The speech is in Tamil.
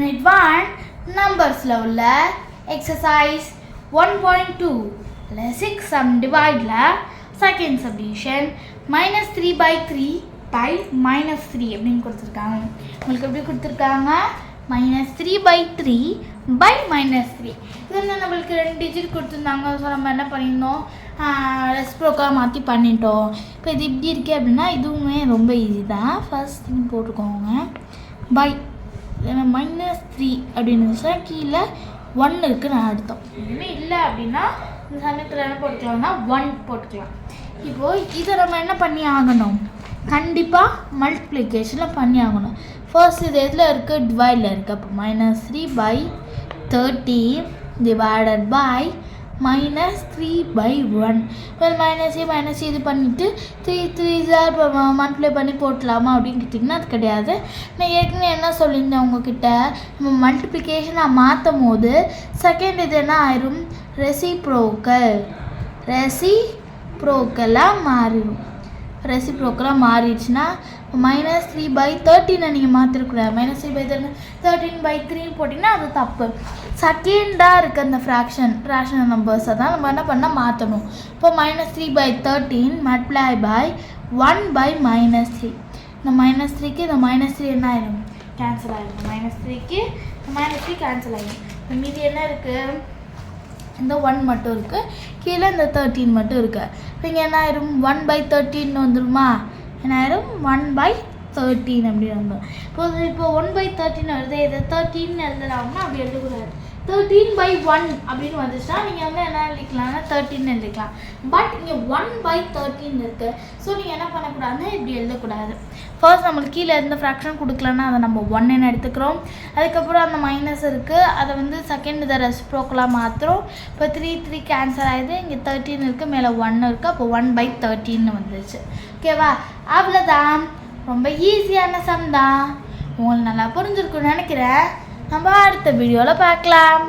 Unit 1 நம்பர்ஸில் உள்ள எக்ஸசைஸ் 1.2 6 சம் டிவைடில் செகண்ட் சப்டிவிஷன் -3/3 by -3 அப்படின்னு கொடுத்துருக்காங்க. உங்களுக்கு எப்படி கொடுத்துருக்காங்க? -3/3 by -3. இதில் நம்மளுக்கு 2 டிஜிட் கொடுத்துருந்தாங்க. ஸோ நம்ம என்ன பண்ணியிருந்தோம், ரெஸ்ப்ரோக்காக மாற்றி பண்ணிட்டோம். இப்போ இது இப்படி இருக்கே அப்படின்னா இதுவுமே ரொம்ப ஈஸி தான். ஃபர்ஸ்ட் திங் போட்டுக்கோங்க பை -3 அப்படின்னு இருந்துச்சுன்னா கீழே 1 இருக்குது நான் அர்த்தம். எதுவுமே இல்லை அப்படின்னா இந்த சமயத்தில் என்ன போட்டுக்கலாம்னா 1 போட்டுக்கலாம். இப்போது இதை நம்ம என்ன பண்ணி ஆகணும், கண்டிப்பாக மல்டிப்ளிகேஷனில் பண்ணி ஆகணும். ஃபர்ஸ்ட் இது எதில் இருக்குது, டிவைடில் இருக்குது. அப்போ -3/13 டிவைடட் பை -3/1. இப்போ -a இது பண்ணிவிட்டு 3 இப்போ மல்டிப்ளை பண்ணி போட்டலாமா அப்படின்னு கேட்டிங்கன்னா அது கிடையாது. நான் ஏற்கனவே என்ன சொல்லியிருந்தேன் உங்ககிட்ட, நம்ம மல்டிப்ளிகேஷனாக மாற்றும் போது செகண்ட் இது என்ன ஆயிரும், ரெசிப்ரோக்கலாக மாறிடும். ரெசிப்ரோக்கலாக மாறிடுச்சுன்னா -3/13 நீங்கள் மாற்றிருக்கூடாது. -3/13 போட்டிங்கன்னா அது தப்பு. செகண்டாக இருக்க அந்த ரேஷனல் நம்பர்ஸை தான் நம்ம என்ன பண்ணால் மாற்றணும். இப்போ -3/13 மல்டிப்ளை பை 1/-3. இந்த -3க்கு இந்த -3 என்ன ஆயிடும், கேன்சல் ஆகிடும். -3க்கு -3 கேன்சல் ஆகிடும். மீதி என்ன இருக்குது, இந்த 1 மட்டும் இருக்குது, கீழே இந்த 13 மட்டும் இருக்குது. இப்போ இங்கே என்ன ஆயிரும், 1/13 வந்துடுமா, என்ன ஆயிரும் 1/13 அப்படின்னு வந்துடும். இப்போ 1/13 வருது, இதை 13 எழுதலாம்னா அப்படி எழுதக்கூடாது. 13/1 அப்படின்னு வந்துச்சுன்னா நீங்கள் வந்து என்ன எழுதிக்கலாம்னா 13 எழுதிக்கலாம். பட் இங்கே 1/13 இருக்குது. ஸோ நீங்கள் என்ன பண்ணக்கூடாதுன்னா இப்படி எழுதக்கூடாது. ஃபர்ஸ்ட் நம்மளுக்கு கீழே எந்த ஃப்ராக்ஷன் கொடுக்கலன்னா அதை நம்ம 1ன்னு எடுத்துக்கிறோம். அதுக்கப்புறம் அந்த மைனஸ் இருக்குது, அதை வந்து செகண்ட் இதை ரெசிப்ரோக்கலாக மாற்றுறோம். இப்போ 3 கேன்சல் ஆகிடுது, இங்கே 13 இருக்குது, மேலே 1 இருக்குது. அப்போ 1/13 வந்துருச்சு. ஓகேவா? அவ்வளோதான். ரொம்ப ஈஸியான சம் தான். உங்களுக்கு நல்லா புரிஞ்சிருக்குன்னு நினைக்கிறேன். நம்ம அடுத்த வீடியோவில் பார்க்கலாம்.